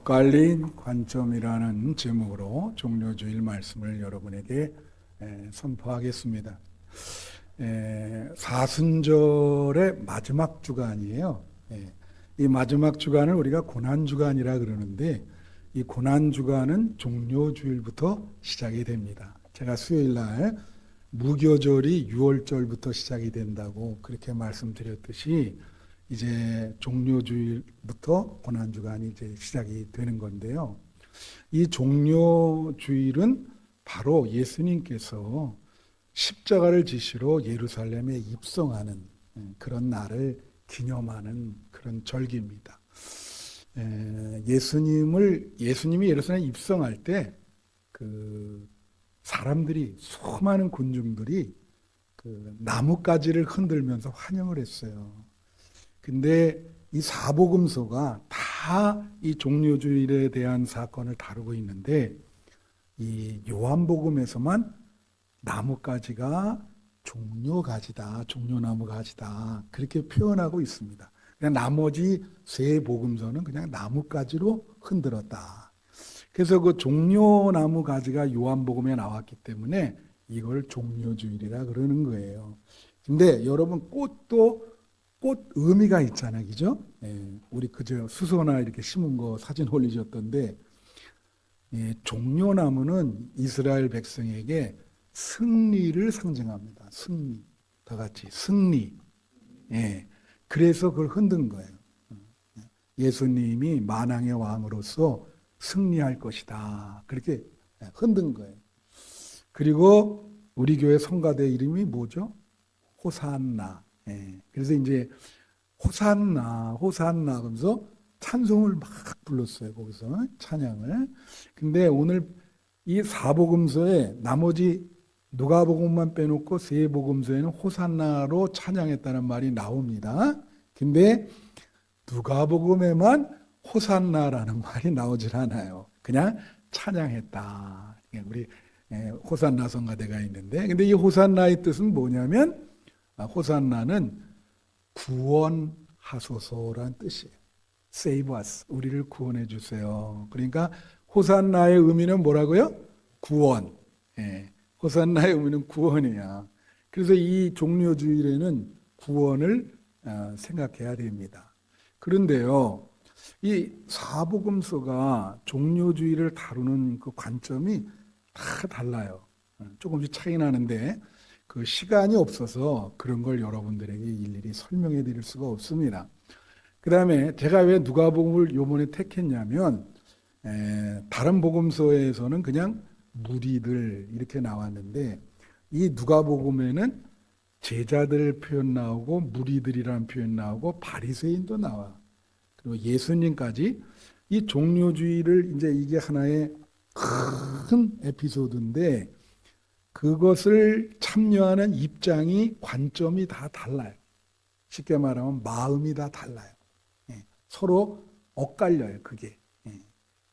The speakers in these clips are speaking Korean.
엇갈린 관점이라는 제목으로 종료주일 말씀을 여러분에게 선포하겠습니다. 사순절의 마지막 주간이에요. 이 마지막 주간을 우리가 고난주간이라 그러는데 이 고난주간은 종료주일부터 시작이 됩니다. 제가 수요일 날 무교절이 6월절부터 시작이 된다고 그렇게 말씀드렸듯이 이제 종료주일부터 고난주간이 이제 시작이 되는 건데요. 이 종료주일은 바로 예수님께서 십자가를 지시러 예루살렘에 입성하는 그런 날을 기념하는 그런 절기입니다. 예수님이 예루살렘에 입성할 때 그 사람들이 수많은 군중들이 그 나뭇가지를 흔들면서 환영을 했어요. 근데 이 사복음서가 다 이 종료주일에 대한 사건을 다루고 있는데 이 요한복음에서만 나뭇가지가 종려가지다, 종려나무 가지다 그렇게 표현하고 있습니다. 그냥 나머지 세 복음서는 그냥 나뭇가지로 흔들었다. 그래서 그 종려나무 가지가 요한복음에 나왔기 때문에 이걸 종료주일이라 그러는 거예요. 근데 여러분 꽃도 꽃 의미가 있잖아요, 그죠? 우리 그저 수소나 이렇게 심은 거 사진 올리셨던데, 종려나무는 이스라엘 백성에게 승리를 상징합니다. 승리, 다 같이 승리. 그래서 그걸 흔든 거예요. 예수님이 만왕의 왕으로서 승리할 것이다. 그렇게 흔든 거예요. 그리고 우리 교회 성가대 이름이 뭐죠? 호산나. 그래서 이제 호산나 그러면서 찬송을 막 불렀어요. 거기서 찬양을. 근데 오늘 이 사복음서에 나머지 누가복음만 빼놓고 세 복음서에는 호산나로 찬양했다는 말이 나옵니다. 근데 누가복음에만 호산나라는 말이 나오질 않아요. 그냥 찬양했다. 우리 호산나 성가대가 있는데, 근데 이 호산나의 뜻은 뭐냐면 호산나는 구원하소서라는 뜻이에요. Save us. 우리를 구원해 주세요. 그러니까 호산나의 의미는 뭐라고요? 구원. 호산나의 의미는 구원이야. 그래서 이 종료주일에는 구원을 생각해야 됩니다. 그런데요, 이 사복음서가 종료주일을 다루는 그 관점이 다 달라요. 조금씩 차이 나는데 그 시간이 없어서 그런 걸 여러분들에게 일일이 설명해 드릴 수가 없습니다. 그 다음에 제가 왜 누가복음을 요번에 택했냐면 다른 복음서에서는 그냥 무리들 이렇게 나왔는데 이 누가복음에는 제자들 표현 나오고 무리들이라는 표현 나오고 바리새인도 나와. 그리고 예수님까지 이 종료주일을 이제 이게 하나의 큰 에피소드인데 그것을 참여하는 입장이 관점이 다 달라요. 쉽게 말하면 마음이 다 달라요. 서로 엇갈려요, 그게.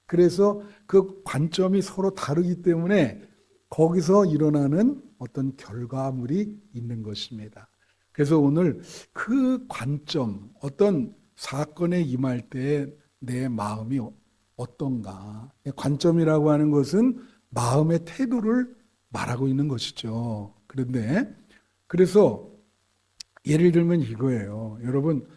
그래서 그 관점이 서로 다르기 때문에 거기서 일어나는 어떤 결과물이 있는 것입니다. 그래서 오늘 그 관점, 어떤 사건에 임할 때 내 마음이 어떤가. 관점이라고 하는 것은 마음의 태도를 말하고 있는 것이죠. 그래서 예를 들면 이거예요. 여러분,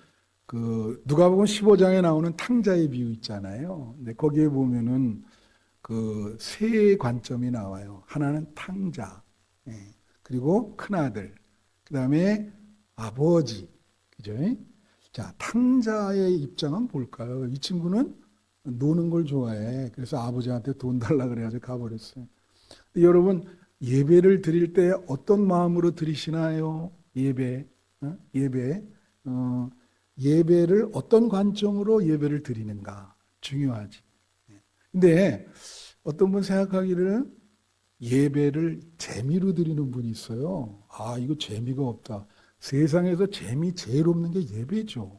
그 누가복음 15장에 나오는 탕자의 비유 있잖아요. 근데 거기에 보면은 그 세 관점이 나와요. 하나는 탕자, 그리고 큰아들, 그 다음에 아버지, 그죠? 자, 탕자의 입장은 뭘까요? 이 친구는 노는 걸 좋아해. 그래서 아버지한테 돈 달라 그래가지고 가버렸어요. 여러분, 예배를 드릴 때 어떤 마음으로 드리시나요? 예배를 어떤 관점으로 예배를 드리는가 중요하지. 근데 어떤 분 생각하기를 예배를 재미로 드리는 분이 있어요. 아, 이거 재미가 없다. 세상에서 재미 제일 없는 게 예배죠.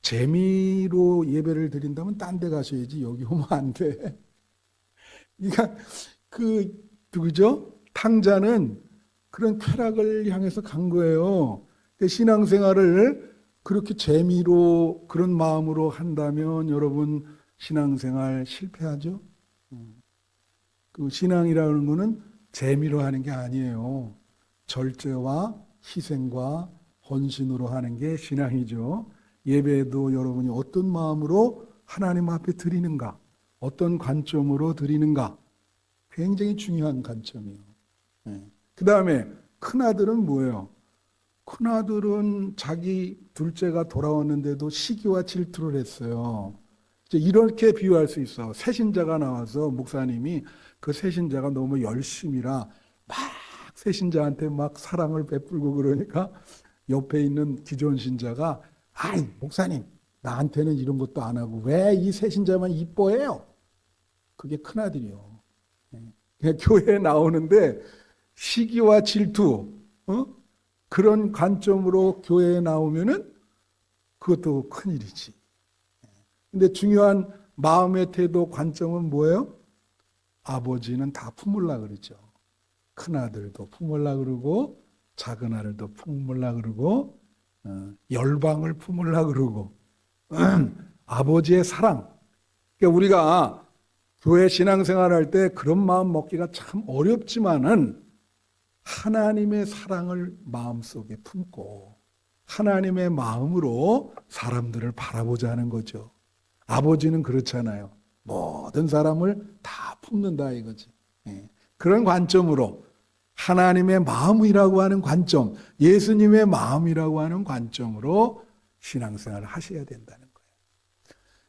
재미로 예배를 드린다면 딴 데 가셔야지 여기 오면 안 돼. 그러니까 누구죠? 탕자는 그런 쾌락을 향해서 간 거예요. 신앙생활을 그렇게 재미로 그런 마음으로 한다면 여러분 신앙생활 실패하죠. 그 신앙이라는 거는 재미로 하는 게 아니에요. 절제와 희생과 헌신으로 하는 게 신앙이죠. 예배도 여러분이 어떤 마음으로 하나님 앞에 드리는가, 어떤 관점으로 드리는가, 굉장히 중요한 관점이에요. 그 다음에 큰아들은 뭐예요? 큰아들은 자기 둘째가 돌아왔는데도 시기와 질투를 했어요. 이렇게 비유할 수 있어. 새신자가 나와서 목사님이 그 새신자가 너무 열심이라 막 새신자한테 막 사랑을 베풀고 그러니까 옆에 있는 기존 신자가 아이 목사님 나한테는 이런 것도 안 하고 왜 이 새신자만 이뻐해요? 그게 큰아들이요. 교회에 나오는데 시기와 질투 그런 관점으로 교회에 나오면은 그것도 큰일이지. 근데 중요한 마음의 태도 관점은 뭐예요? 아버지는 다 품으려 그러죠. 큰아들도 품으려 그러고 작은 아들도 품으려 그러고 열방을 품으려 그러고 아버지의 사랑. 그러니까 우리가 교회 신앙생활할 때 그런 마음 먹기가 참 어렵지만은 하나님의 사랑을 마음속에 품고 하나님의 마음으로 사람들을 바라보자 하는 거죠. 아버지는 그렇잖아요. 모든 사람을 다 품는다 이거지. 그런 관점으로 하나님의 마음이라고 하는 관점, 예수님의 마음이라고 하는 관점으로 신앙생활을 하셔야 된다는 거예요.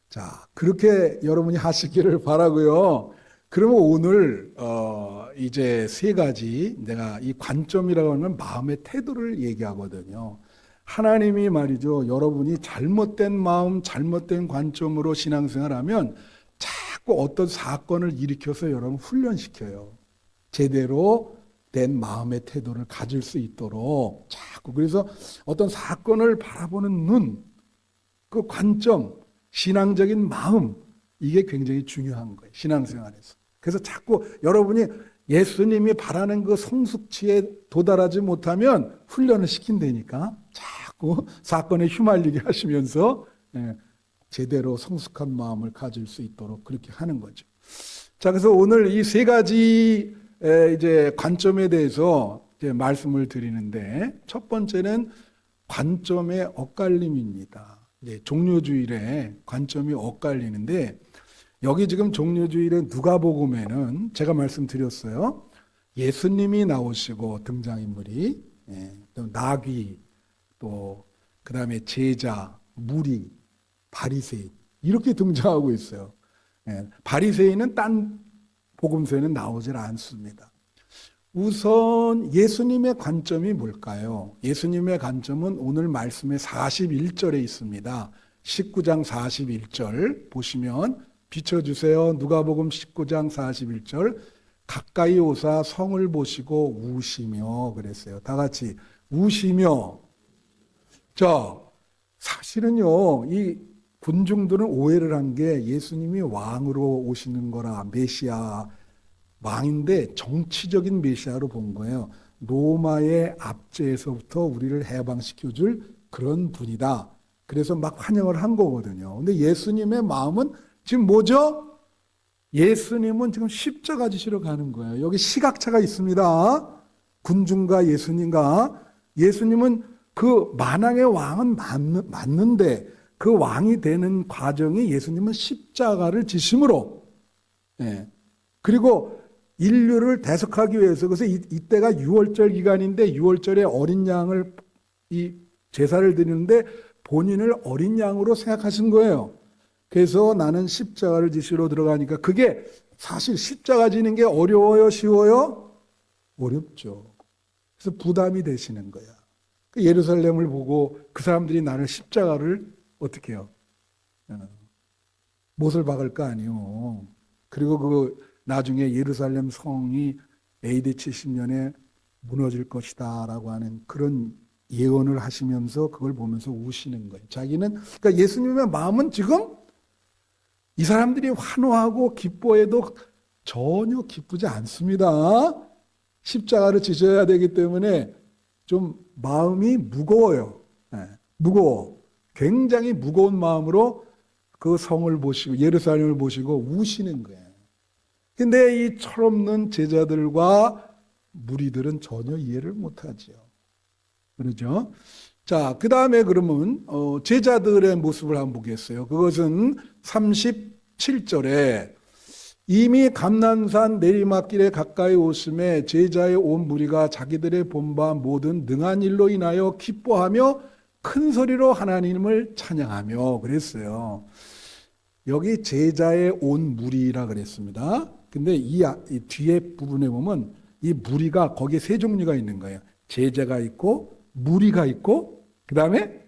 자, 그렇게 여러분이 하시기를 바라고요. 그러면 오늘 이제 세 가지 내가 이 관점이라고 하는 마음의 태도를 얘기하거든요. 하나님이 말이죠. 여러분이 잘못된 마음, 잘못된 관점으로 신앙생활하면 자꾸 어떤 사건을 일으켜서 여러분 훈련시켜요. 제대로 된 마음의 태도를 가질 수 있도록 자꾸. 그래서 어떤 사건을 바라보는 눈, 그 관점, 신앙적인 마음, 이게 굉장히 중요한 거예요. 신앙생활에서. 그래서 자꾸 여러분이 예수님이 바라는 그 성숙치에 도달하지 못하면 훈련을 시킨다니까 자꾸 사건에 휘말리게 하시면서 제대로 성숙한 마음을 가질 수 있도록 그렇게 하는 거죠. 자, 그래서 오늘 이 세 가지 이제 관점에 대해서 이제 말씀을 드리는데 첫 번째는 관점의 엇갈림입니다. 이제 종료주일에 관점이 엇갈리는데 여기 지금 종료주일에 누가복음에는 제가 말씀드렸어요. 예수님이 나오시고 등장인물이 또 나귀 또 그다음에 제자, 무리, 바리새인 이렇게 등장하고 있어요. 바리새인은 딴 복음서에는 나오질 않습니다. 우선 예수님의 관점이 뭘까요? 예수님의 관점은 오늘 말씀의 41절에 있습니다. 19장 41절 보시면 비춰주세요. 누가복음 19장 41절 가까이 오사 성을 보시고 우시며 그랬어요. 다 같이 우시며. 자, 사실은요 이 군중들은 오해를 한 게 예수님이 왕으로 오시는 거라 메시아 왕인데 정치적인 메시아로 본 거예요. 로마의 압제에서부터 우리를 해방시켜줄 그런 분이다. 그래서 막 환영을 한 거거든요. 근데 예수님의 마음은 지금 뭐죠? 예수님은 지금 십자가 지시러 가는 거예요. 여기 시각차가 있습니다. 군중과 예수님과. 예수님은 그 만왕의 왕은 맞는데 그 왕이 되는 과정이 예수님은 십자가를 지심으로 그리고 인류를 대속하기 위해서 그래서 이때가 6월절 기간인데 6월절에 어린 양을 이 제사를 드리는데 본인을 어린 양으로 생각하신 거예요. 그래서 나는 십자가를 지시러 들어가니까 그게 사실 십자가 지는 게 어려워요, 쉬워요? 어렵죠. 그래서 부담이 되시는 거야. 예루살렘을 보고 그 사람들이 나를 십자가를 어떻게 해요? 못을 박을까 아니요. 그리고 그 나중에 예루살렘 성이 AD 70년에 무너질 것이다라고 하는 그런 예언을 하시면서 그걸 보면서 우시는 거예요. 자기는 그러니까 예수님의 마음은 지금 이 사람들이 환호하고 기뻐해도 전혀 기쁘지 않습니다. 십자가를 지셔야 되기 때문에 좀 마음이 무거워요. 무거워. 굉장히 무거운 마음으로 그 성을 보시고 예루살렘을 보시고 우시는 거예요. 근데 이 철없는 제자들과 무리들은 전혀 이해를 못하지요. 그렇죠? 자, 그 다음에 그러면 제자들의 모습을 한번 보겠어요. 그것은 37절에 이미 감람산 내리막길에 가까이 오심에 제자의 온 무리가 자기들의 본 바 모든 능한 일로 인하여 기뻐하며 큰 소리로 하나님을 찬양하며 그랬어요. 여기 제자의 온 무리라 그랬습니다. 근데 이 뒤에 부분에 보면 이 무리가 거기에 세 종류가 있는 거예요. 제자가 있고 무리가 있고 그 다음에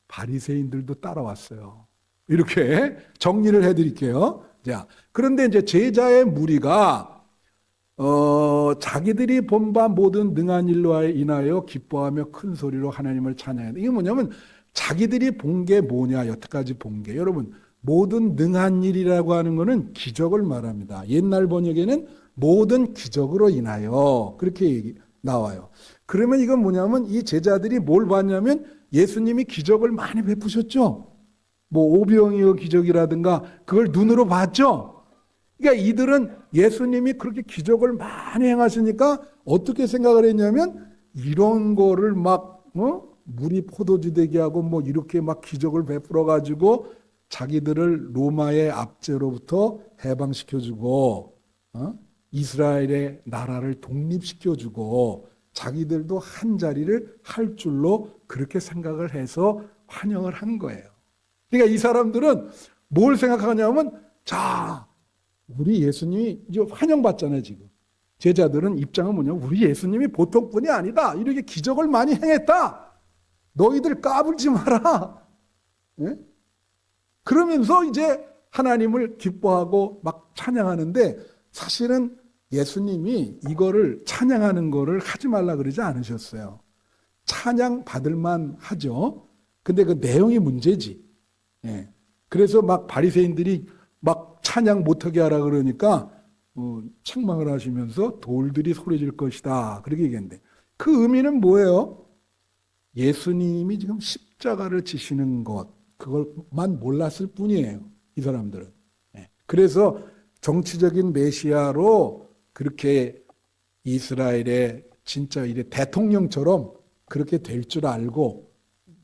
바리새인들도 따라왔어요. 이렇게 정리를 해드릴게요. 자, 그런데 이제 제자의 무리가 자기들이 본 바 모든 능한 일로 인하여 기뻐하며 큰 소리로 하나님을 찬양한다. 이게 뭐냐면 자기들이 본 게 뭐냐, 여태까지 본 게. 여러분, 모든 능한 일이라고 하는 것은 기적을 말합니다. 옛날 번역에는 모든 기적으로 인하여 그렇게 나와요. 그러면 이건 뭐냐면 이 제자들이 뭘 봤냐면 예수님이 기적을 많이 베푸셨죠. 뭐 오병이어 기적이라든가 그걸 눈으로 봤죠. 그러니까 이들은 예수님이 그렇게 기적을 많이 행하시니까 어떻게 생각을 했냐면 이런 거를 막 물이 포도주 되게 하고 뭐 이렇게 막 기적을 베풀어 가지고 자기들을 로마의 압제로부터 해방시켜주고 이스라엘의 나라를 독립시켜주고 자기들도 한 자리를 할 줄로 그렇게 생각을 해서 환영을 한 거예요. 그러니까 이 사람들은 뭘 생각하냐면 자, 우리 예수님이 이제 환영받잖아요 지금. 제자들은 입장은 뭐냐면 우리 예수님이 보통 분이 아니다. 이렇게 기적을 많이 행했다. 너희들 까불지 마라. 네? 그러면서 이제 하나님을 기뻐하고 막 찬양하는데 사실은 예수님이 이거를 찬양하는 거를 하지 말라 그러지 않으셨어요. 찬양 받을만 하죠. 근데 그 내용이 문제지. 예. 그래서 막 바리새인들이 막 찬양 못하게 하라 그러니까 책망을 하시면서 돌들이 소리질 것이다 그렇게 얘기했는데 그 의미는 뭐예요? 예수님이 지금 십자가를 지시는 것 그걸만 몰랐을 뿐이에요. 이 사람들은. 예. 그래서 정치적인 메시아로 그렇게 이스라엘의 진짜 이래 대통령처럼 그렇게 될 줄 알고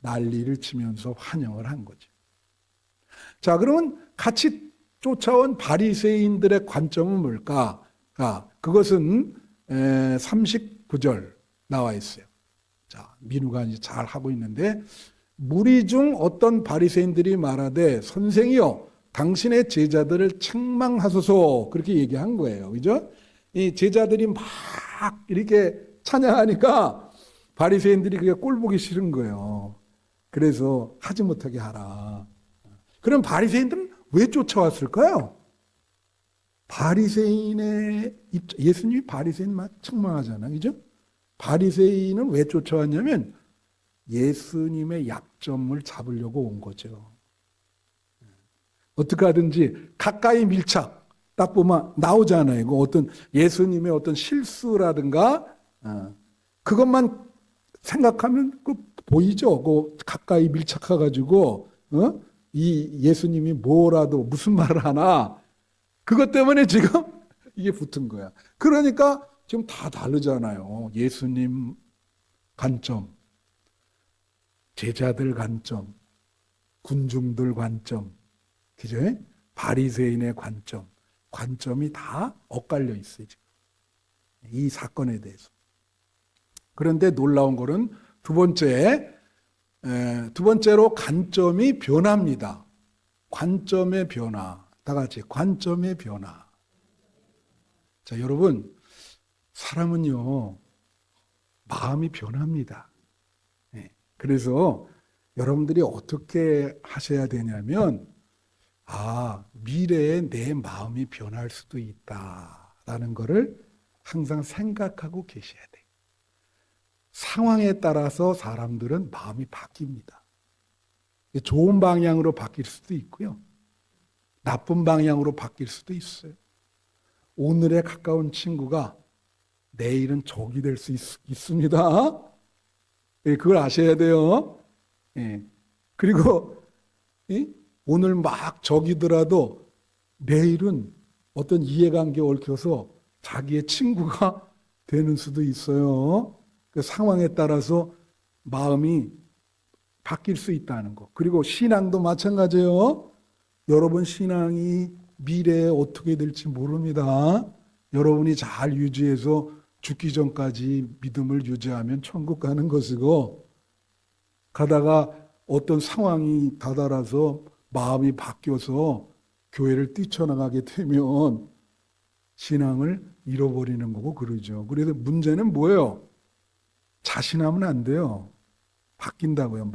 난리를 치면서 환영을 한 거죠. 자, 그러면 같이 쫓아온 바리새인들의 관점은 뭘까? 그것은 39절 나와 있어요. 자, 민우가 이제 잘 하고 있는데 무리 중 어떤 바리새인들이 말하되 선생이여 당신의 제자들을 책망하소서 그렇게 얘기한 거예요. 그죠? 이 제자들이 막 이렇게 찬양하니까 바리새인들이 그게 꼴 보기 싫은 거예요. 그래서 하지 못하게 하라. 그럼 바리새인들은 왜 쫓아왔을까요? 바리새인의 예수님이 바리새인만 책망하잖아요. 그죠? 바리새인은 왜 쫓아왔냐면 예수님의 약점을 잡으려고 온 거죠. 어떻게 하든지 가까이 밀착 딱 보면 나오잖아요. 이거 어떤 예수님의 어떤 실수라든가 그것만 생각하면 그 보이죠. 그 가까이 밀착해가지고 이 예수님이 뭐라도 무슨 말을 하나 그것 때문에 지금 이게 붙은 거야. 그러니까 지금 다 다르잖아요. 예수님 관점, 제자들 관점, 군중들 관점, 그죠? 바리새인의 관점이 다 엇갈려 있어요. 지금. 이 사건에 대해서. 그런데 놀라운 거는 두 번째로 관점이 변합니다. 관점의 변화. 다 같이 관점의 변화. 자, 여러분, 사람은요, 마음이 변합니다. 그래서 여러분들이 어떻게 하셔야 되냐면, 미래에 내 마음이 변할 수도 있다라는 것을 항상 생각하고 계셔야 돼요. 상황에 따라서 사람들은 마음이 바뀝니다. 좋은 방향으로 바뀔 수도 있고요. 나쁜 방향으로 바뀔 수도 있어요. 오늘에 가까운 친구가 내일은 적이 될 수 있습니다. 그걸 아셔야 돼요. 그리고 오늘 막 적이더라도 내일은 어떤 이해관계에 얽혀서 자기의 친구가 되는 수도 있어요. 그 상황에 따라서 마음이 바뀔 수 있다는 거. 그리고 신앙도 마찬가지예요. 여러분 신앙이 미래에 어떻게 될지 모릅니다. 여러분이 잘 유지해서 죽기 전까지 믿음을 유지하면 천국 가는 것이고, 가다가 어떤 상황이 다다라서 마음이 바뀌어서 교회를 뛰쳐나가게 되면 신앙을 잃어버리는 거고 그러죠. 그래서 문제는 뭐예요? 자신하면 안 돼요. 바뀐다고요.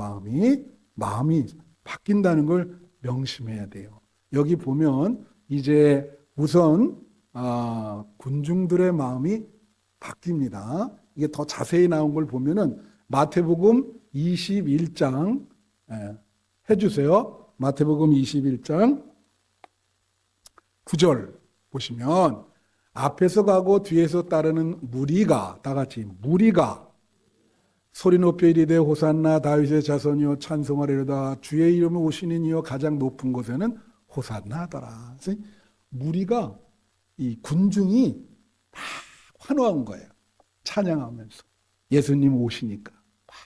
마음이 바뀐다는 걸 명심해야 돼요. 여기 보면 이제 우선 군중들의 마음이 바뀝니다. 이게 더 자세히 나온 걸 보면은 마태복음 21장 해주세요. 마태복음 21장 9절 보시면 앞에서 가고 뒤에서 따르는 무리가, 다 같이 무리가 소리 높여 이르되 호산나 다윗의 자손이여 찬송하리로다 주의 이름을 오시는 이여 가장 높은 곳에는 호산나 하더라. 무리가, 이 군중이 다 환호한 거예요. 찬양하면서 예수님 오시니까 막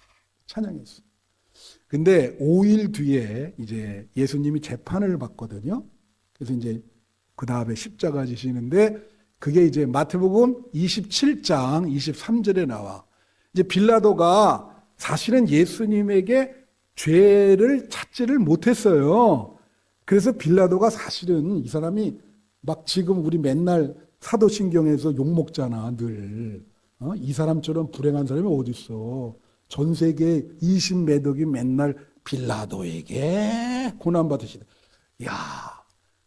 찬양했어. 근데 5일 뒤에 이제 예수님이 재판을 받거든요. 그래서 이제 그 다음에 십자가 지시는데 그게 이제 마태복음 27장 23절에 나와. 이제 빌라도가 사실은 예수님에게 죄를 찾지를 못했어요. 그래서 빌라도가 사실은 이 사람이 막 지금 우리 맨날 사도신경에서 욕먹잖아, 늘. 이 사람처럼 불행한 사람이 어디 있어. 전 세계 20매덕이 맨날 빌라도에게 고난받으시다. 야,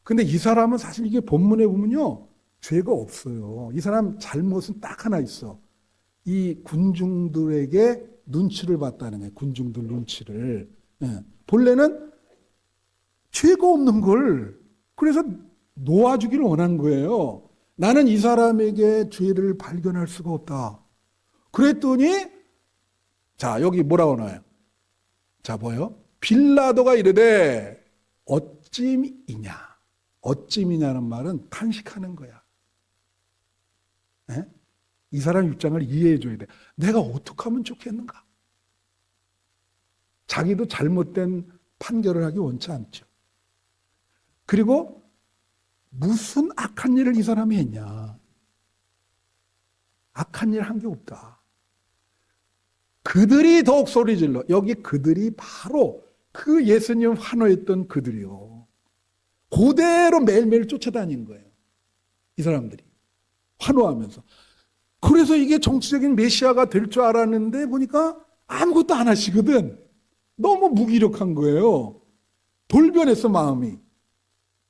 근데 이 사람은 사실 이게 본문에 보면요, 죄가 없어요. 이 사람 잘못은 딱 하나 있어. 이 군중들에게 눈치를 봤다는 거예요. 군중들 눈치를. 본래는 죄가 없는 걸 그래서 놓아주기를 원한 거예요. 나는 이 사람에게 죄를 발견할 수가 없다. 그랬더니 자, 여기 뭐라고 나와요? 자, 뭐요? 빌라도가 이르되 어찜이냐. 어찜이냐는 말은 탄식하는 거야. 네? 이 사람 입장을 이해해 줘야 돼. 내가 어떻게 하면 좋겠는가? 자기도 잘못된 판결을 하기 원치 않죠. 그리고 무슨 악한 일을 이 사람이 했냐? 악한 일 한 게 없다. 그들이 더욱 소리 질러. 여기 그들이 바로 그 예수님 환호했던 그들이요. 그대로 매일매일 쫓아다닌 거예요. 이 사람들이. 환호하면서. 그래서 이게 정치적인 메시아가 될 줄 알았는데 보니까 아무것도 안 하시거든. 너무 무기력한 거예요. 돌변했어, 마음이.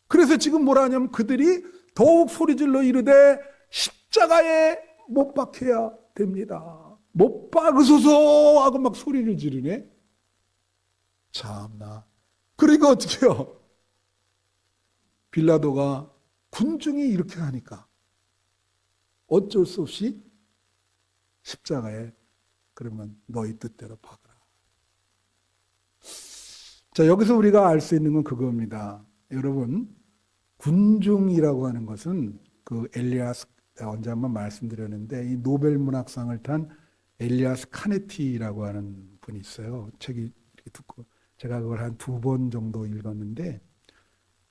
그래서 지금 뭐라 하냐면 그들이 더욱 소리질러 이르되 십자가에 못 박혀야 됩니다. 못 박으소서 하고 막 소리를 지르네. 참나. 그러니까 어떻게 해요? 빌라도가 군중이 이렇게 하니까 어쩔 수 없이 십자가에 그러면 너희 뜻대로 박으라. 자, 여기서 우리가 알 수 있는 건 그겁니다. 여러분, 군중이라고 하는 것은 그 엘리아스, 언제 한번 말씀드렸는데 이 노벨 문학상을 탄 엘리아스 카네티라고 하는 분이 있어요. 책이 이렇게 듣고 제가 그걸 한 2번 정도 읽었는데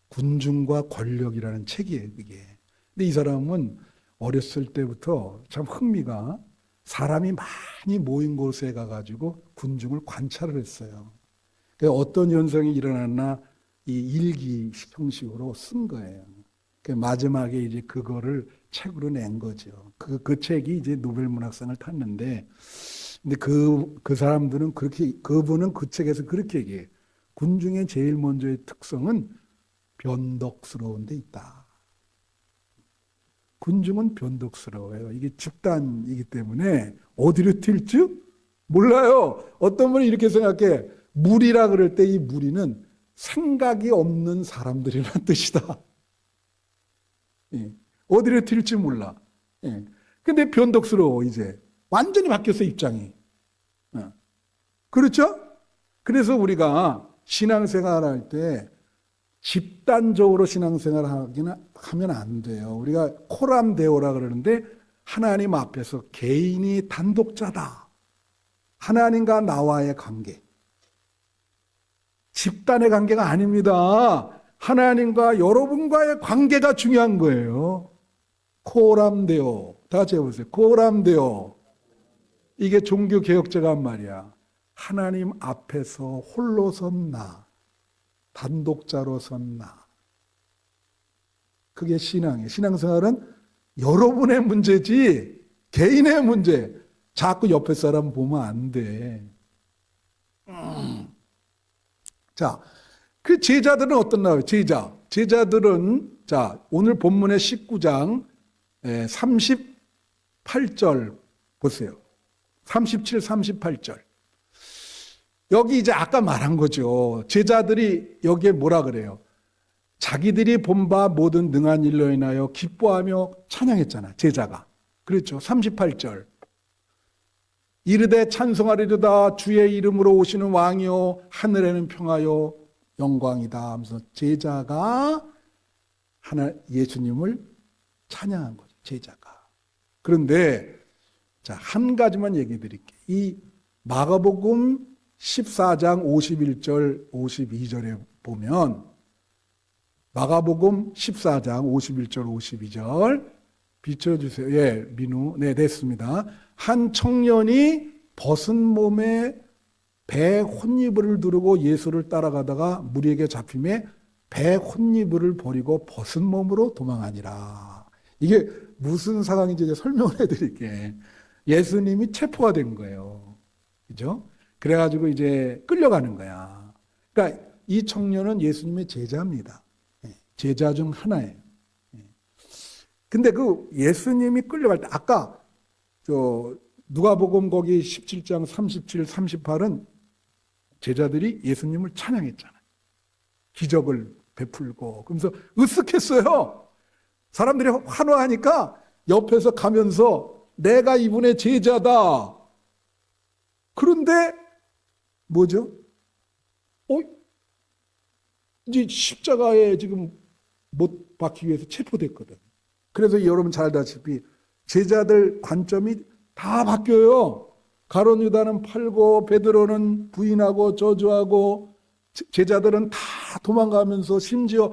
군중과 권력이라는 책이에요, 이게. 근데 이 사람은 어렸을 때부터 참 흥미가 사람이 많이 모인 곳에 가가지고 군중을 관찰을 했어요. 그러니까 어떤 현상이 일어났나 이 일기 형식으로 쓴 거예요. 그러니까 마지막에 이제 그거를 책으로 낸 거죠. 그 책이 이제 노벨 문학상을 탔는데, 근데 그 사람들은 그분은 그 책에서 그렇게 얘기해요. 군중의 제일 먼저의 특성은 변덕스러운 데 있다. 군중은 변덕스러워요. 이게 집단이기 때문에 어디로 튈지 몰라요. 어떤 분이 이렇게 생각해. 무리라 그럴 때 이 무리는 생각이 없는 사람들이라는 뜻이다. 예. 어디로 튈지 몰라. 예. 근데 변덕스러워, 이제. 완전히 바뀌었어, 입장이. 그렇죠? 그래서 우리가 신앙생활 할 때 집단적으로 신앙생활을 하면 안 돼요. 우리가 코람데오라 그러는데 하나님 앞에서 개인이 단독자다. 하나님과 나와의 관계. 집단의 관계가 아닙니다. 하나님과 여러분과의 관계가 중요한 거예요. 코람데오. 다 같이 해보세요. 코람데오. 이게 종교개혁자가 한 말이야. 하나님 앞에서 홀로 선 나. 단독자로 선 나. 그게 신앙이에요. 신앙생활은 여러분의 문제지 개인의 문제. 자꾸 옆에 사람 보면 안 돼. 자, 그 제자들은 어떤 나와요? 제자들은 자, 오늘 본문의 19장 38절 보세요. 37, 38절. 여기 이제 아까 말한 거죠. 제자들이 여기에 뭐라 그래요? 자기들이 본 바 모든 능한 일로 인하여 기뻐하며 찬양했잖아. 제자가. 그렇죠. 38절. 이르되 찬송하리로다 주의 이름으로 오시는 왕이요 하늘에는 평화요 영광이다 하면서 제자가 예수님을 찬양한 거죠. 제자가. 그런데 자, 한 가지만 얘기 드릴게요. 이 마가복음 14장 51절 52절에 보면 마가복음 14장 51절 52절 비춰주세요. 예, 민우. 네, 됐습니다. 한 청년이 벗은 몸에 배 혼이불을 두르고 예수를 따라가다가 무리에게 잡힘에 배 혼이불을 버리고 벗은 몸으로 도망하니라. 이게 무슨 상황인지 이제 설명을 해드릴게. 예수님이 체포가 된 거예요. 그죠? 그래가지고 이제 끌려가는 거야. 그러니까 이 청년은 예수님의 제자입니다. 제자 중 하나예요. 근데 그 예수님이 끌려갈 때 아까 누가복음 거기 17장 37, 38은 제자들이 예수님을 찬양했잖아요. 기적을 베풀고 그러면서 으쓱했어요. 사람들이 환호하니까 옆에서 가면서 내가 이분의 제자다. 그런데 뭐죠? 이제 십자가에 지금 못 박히기 위해서 체포됐거든. 그래서 여러분 잘 알다시피 제자들 관점이 다 바뀌어요. 가룟 유다는 팔고 베드로는 부인하고 저주하고 제자들은 다 도망가면서 심지어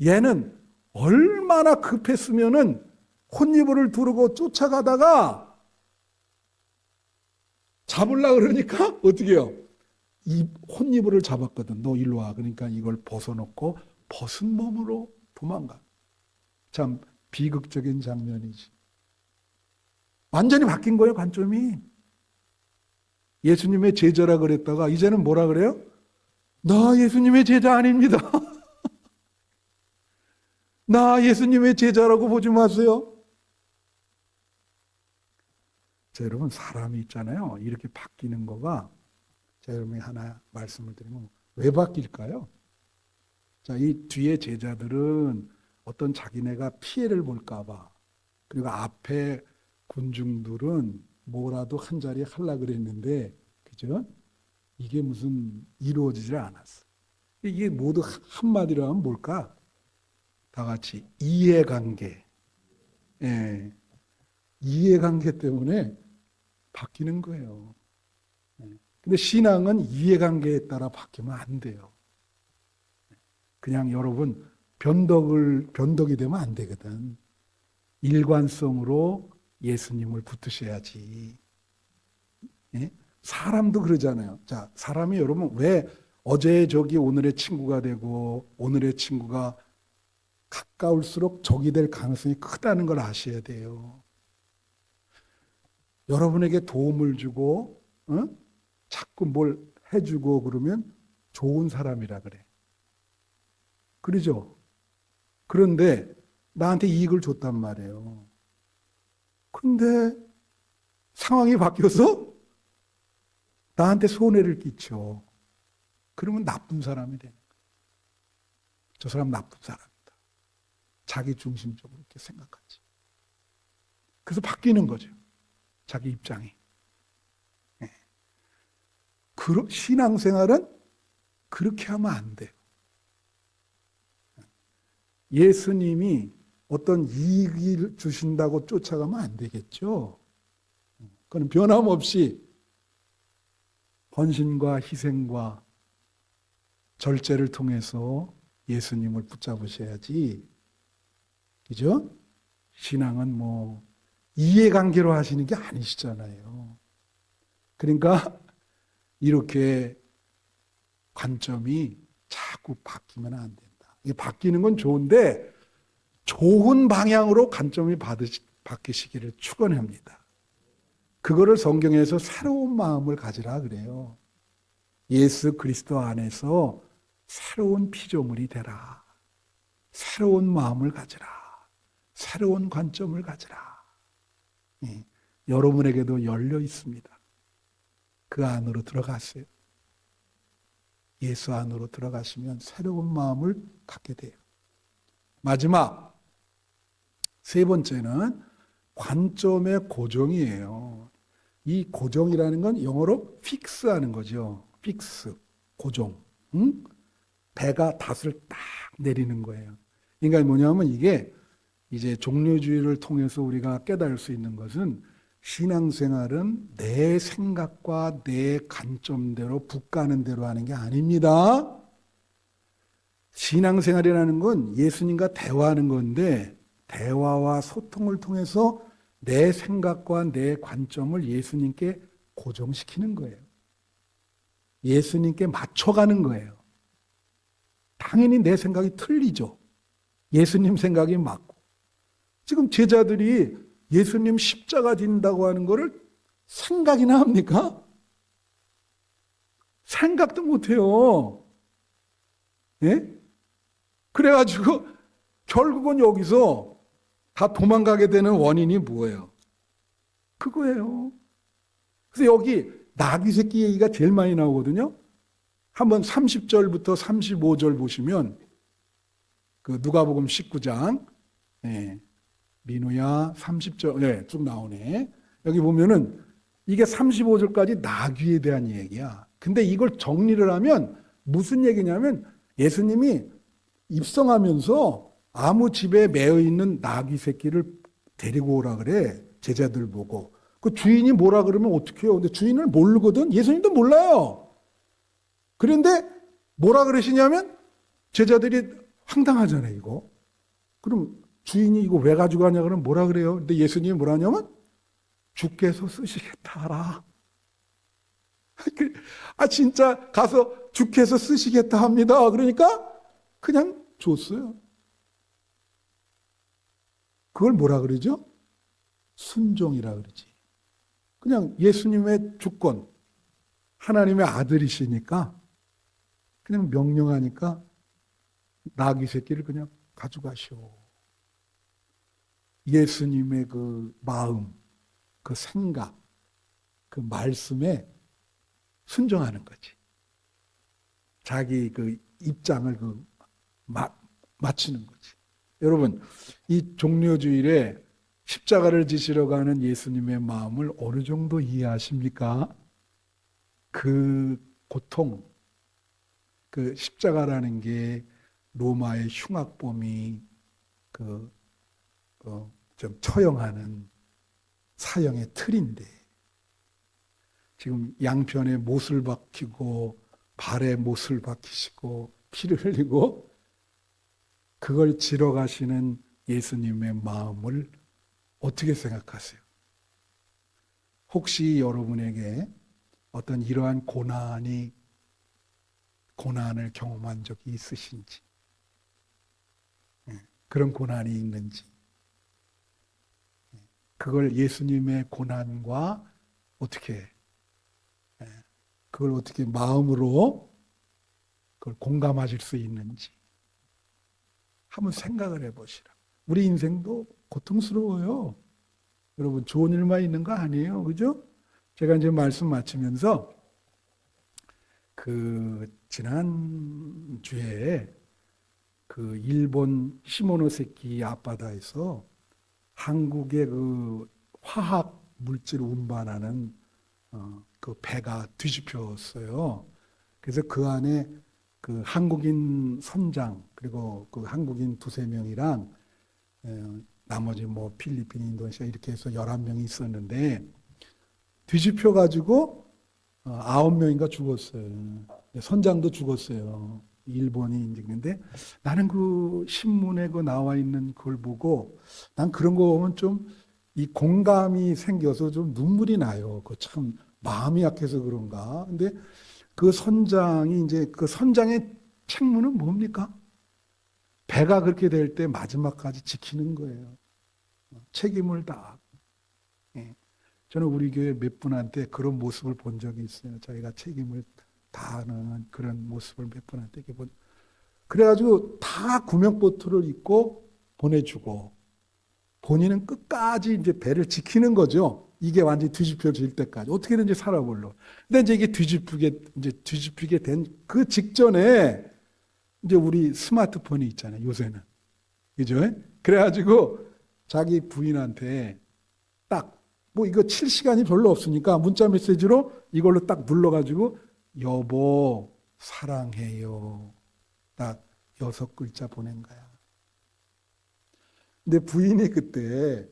얘는 얼마나 급했으면은 혼이불을 두르고 쫓아가다가 잡으려고 그러니까 어떻게 해요? 이 혼이불을 잡았거든. 너 일로 와. 그러니까 이걸 벗어놓고 벗은 몸으로 도망가. 참 비극적인 장면이지. 완전히 바뀐 거예요, 관점이. 예수님의 제자라 그랬다가 이제는 뭐라 그래요? 나 예수님의 제자 아닙니다. 나 예수님의 제자라고 보지 마세요. 자, 여러분 사람이 있잖아요. 이렇게 바뀌는 거가 자, 여러분이 하나 말씀을 드리면 왜 바뀔까요? 자, 이 뒤에 제자들은 어떤 자기네가 피해를 볼까 봐 그리고 앞에 군중들은 뭐라도 한 자리 하려고 그랬는데 그죠? 이게 무슨 이루어지질 않았어. 이게 모두 한마디로 하면 뭘까? 다 같이 이해관계. 예. 이해관계 때문에 바뀌는 거예요. 근데 신앙은 이해관계에 따라 바뀌면 안 돼요. 그냥 여러분 변덕이 되면 안 되거든. 일관성으로 예수님을 붙드셔야지. 예? 사람도 그러잖아요. 자, 사람이 여러분 왜 어제의 적이 오늘의 친구가 되고 오늘의 친구가 가까울수록 적이 될 가능성이 크다는 걸 아셔야 돼요. 여러분에게 도움을 주고 자꾸 뭘 해주고 그러면 좋은 사람이라 그래. 그러죠? 그런데 나한테 이익을 줬단 말이에요. 근데 상황이 바뀌어서 나한테 손해를 끼쳐. 그러면 나쁜 사람이 되는 거예요. 저 사람 나쁜 사람이다. 자기 중심적으로 이렇게 생각하지. 그래서 바뀌는 거죠. 자기 입장이. 네. 신앙생활은 그렇게 하면 안 돼요. 예수님이 어떤 이익을 주신다고 쫓아가면 안 되겠죠. 그건 변함없이 헌신과 희생과 절제를 통해서 예수님을 붙잡으셔야지. 그죠? 신앙은 뭐 이해관계로 하시는 게 아니시잖아요. 그러니까 이렇게 관점이 자꾸 바뀌면 안 된다. 이게 바뀌는 건 좋은데 좋은 방향으로 관점이 바뀌시기를 축원합니다. 그거를 성경에서 새로운 마음을 가지라 그래요. 예수 그리스도 안에서 새로운 피조물이 되라. 새로운 마음을 가지라. 새로운 관점을 가지라. 예, 여러분에게도 열려 있습니다. 그 안으로 들어가세요. 예수 안으로 들어가시면 새로운 마음을 갖게 돼요. 마지막 세 번째는 관점의 고정이에요. 이 고정이라는 건 영어로 픽스하는 거죠. 픽스, 고정. 응? 배가 닷을 딱 내리는 거예요. 그러니까 뭐냐면 이게 이제 종료주의를 통해서 우리가 깨달을 수 있는 것은 신앙생활은 내 생각과 내 관점대로 북가는 대로 하는 게 아닙니다. 신앙생활이라는 건 예수님과 대화하는 건데 대화와 소통을 통해서 내 생각과 내 관점을 예수님께 고정시키는 거예요. 예수님께 맞춰가는 거예요. 당연히 내 생각이 틀리죠. 예수님 생각이 맞고. 지금 제자들이 예수님 십자가 진다고 하는 거를 생각이나 합니까? 생각도 못해요. 예? 그래가지고 결국은 여기서 다 도망가게 되는 원인이 뭐예요? 그거예요. 그래서 여기 나귀 새끼 얘기가 제일 많이 나오거든요. 한번 30절부터 35절 보시면 그 누가복음 19장 민우야 30절 쭉 나오네. 여기 보면은 이게 35절까지 나귀에 대한 얘기야. 근데 이걸 정리를 하면 무슨 얘기냐면 예수님이 입성하면서 아무 집에 매여 있는 나귀 새끼를 데리고 오라 그래. 제자들 보고. 그 주인이 뭐라 그러면 어떻게 해요? 근데 주인을 모르거든. 예수님도 몰라요. 그런데 뭐라 그러시냐면 제자들이 황당하잖아요, 이거. 그럼 주인이 이거 왜 가져가냐 그러면 뭐라 그래요? 근데 예수님이 뭐라 하냐면 주께서 쓰시겠다 하라. 진짜 가서 주께서 쓰시겠다 합니다. 그러니까 그냥 줬어요. 그걸 뭐라 그러죠? 순종이라 그러지. 그냥 예수님의 주권, 하나님의 아들이시니까 그냥 명령하니까 나귀 새끼를 그냥 가져가시오. 예수님의 그 마음, 그 생각, 그 말씀에 순종하는 거지. 자기 그 입장을 맞추는 거지. 여러분, 이 종료주일에 십자가를 지시러 가는 예수님의 마음을 어느 정도 이해하십니까? 그 고통, 그 십자가라는 게 로마의 흉악범이 좀 처형하는 사형의 틀인데 지금 양편에 못을 박히고 발에 못을 박히시고 피를 흘리고 그걸 지러 가시는 예수님의 마음을 어떻게 생각하세요? 혹시 여러분에게 어떤 이러한 고난을 경험한 적이 있으신지, 그런 고난이 있는지, 그걸 예수님의 고난과 그걸 어떻게 마음으로 그걸 공감하실 수 있는지 한번 생각을 해보시라. 우리 인생도 고통스러워요. 여러분 좋은 일만 있는 거 아니에요, 그죠? 제가 이제 말씀 마치면서 지난 주에 일본 시모노세키 앞바다에서 한국의 화학 물질 운반하는 그 배가 뒤집혔어요. 그래서 그 안에 그 한국인 선장 그리고 그 한국인 두세 명이랑 나머지 뭐 필리핀, 인도네시아 이렇게 해서 11명이 있었는데 뒤집혀 가지고 9명인가 죽었어요. 선장도 죽었어요. 일본이 이제. 근데 나는 그 신문에 그 나와 있는 그걸 보고 난 그런 거 보면 좀 이 공감이 생겨서 좀 눈물이 나요. 그 참 마음이 약해서 그런가. 근데 그 선장이 이제 그 선장의 책무는 뭡니까? 배가 그렇게 될 때 마지막까지 지키는 거예요. 책임을 다. 예. 저는 우리 교회 몇 분한테 그런 모습을 본 적이 있어요. 자기가 책임을 다하는 그런 모습을 몇 분한테 본. 그래가지고 다 구명보트를 입고 보내주고 본인은 끝까지 이제 배를 지키는 거죠. 이게 완전히 뒤집혀질 때까지 어떻게든지 살아보려. 근데 이제 이게 뒤집히게 된 그 직전에 이제 우리 스마트폰이 있잖아요. 요새는 그죠? 그래가지고 자기 부인한테 딱 뭐 이거 칠 시간이 별로 없으니까 문자 메시지로 이걸로 딱 눌러가지고 여보 사랑해요. 딱 6글자 보낸 거야. 근데 부인이 그때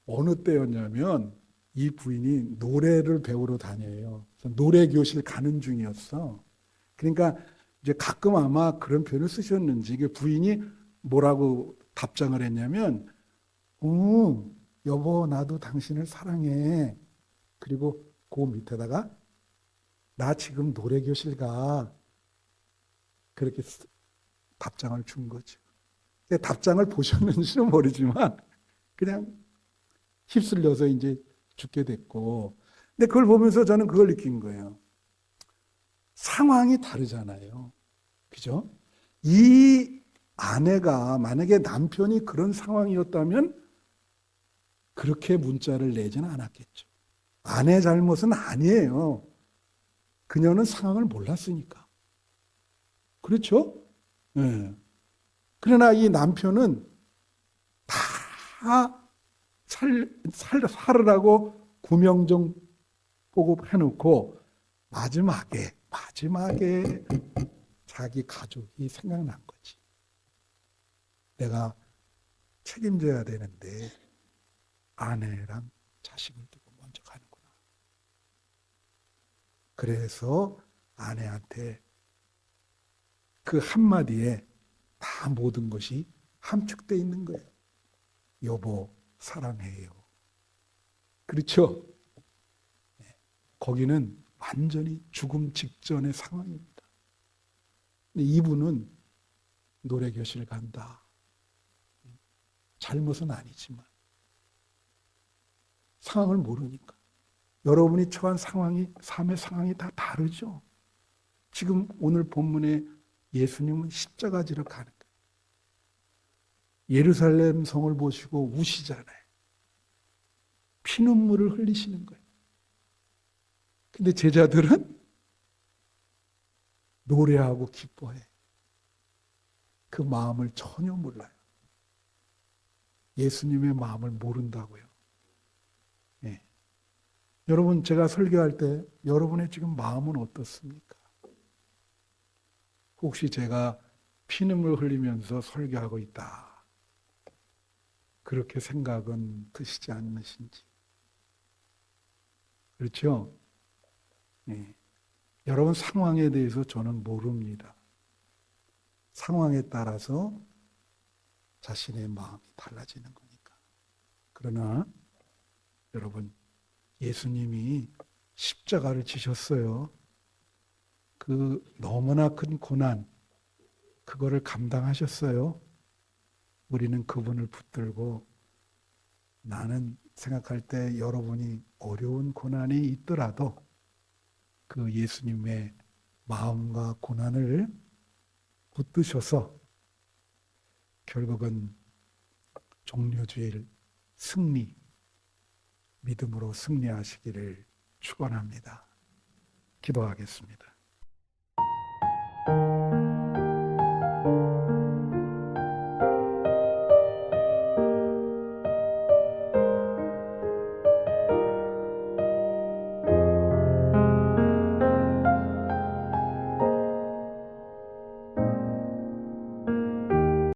어느 때였냐면 이 부인이 노래를 배우러 다녀요. 노래 교실 가는 중이었어. 그러니까 이제 가끔 아마 그런 표현을 쓰셨는지 이게 부인이 뭐라고 답장을 했냐면 여보 나도 당신을 사랑해. 그리고 그 밑에다가 나 지금 노래 교실 가. 그렇게 답장을 준 거죠. 답장을 보셨는지는 모르지만 그냥 휩쓸려서 이제 죽게 됐고. 근데 그걸 보면서 저는 그걸 느낀 거예요. 상황이 다르잖아요. 그죠? 이 아내가 만약에 남편이 그런 상황이었다면 그렇게 문자를 내지는 않았겠죠. 아내의 잘못은 아니에요. 그녀는 상황을 몰랐으니까. 그렇죠? 네. 그러나 이 남편은 다 살으라고 구명정 보고 해놓고 마지막에 자기 가족이 생각난 거지. 내가 책임져야 되는데 아내랑 자식을 두고 먼저 가는구나. 그래서 아내한테 그 한마디에 다 모든 것이 함축되어 있는 거예요. 여보 사랑해요. 그렇죠? 거기는 완전히 죽음 직전의 상황입니다. 근데 이분은 노래 교실 간다. 잘못은 아니지만 상황을 모르니까. 여러분이 처한 상황이 삶의 상황이 다 다르죠. 지금 오늘 본문에 예수님은 십자가 지러 가는 거예요. 예루살렘 성을 보시고 우시잖아요. 피눈물을 흘리시는 거예요. 근데 제자들은 노래하고 기뻐해. 그 마음을 전혀 몰라요. 예수님의 마음을 모른다고요. 예. 여러분, 제가 설교할 때 여러분의 지금 마음은 어떻습니까? 혹시 제가 피눈물 흘리면서 설교하고 있다. 그렇게 생각은 드시지 않으신지. 그렇죠? 예. 여러분 상황에 대해서 저는 모릅니다. 상황에 따라서 자신의 마음이 달라지는 거니까. 그러나 여러분 예수님이 십자가를 지셨어요. 그 너무나 큰 고난 그거를 감당하셨어요. 우리는 그분을 붙들고 나는 생각할 때 여러분이 어려운 고난이 있더라도 그 예수님의 마음과 고난을 붙드셔서 결국은 종려주일 승리, 믿음으로 승리하시기를 축원합니다. 기도하겠습니다.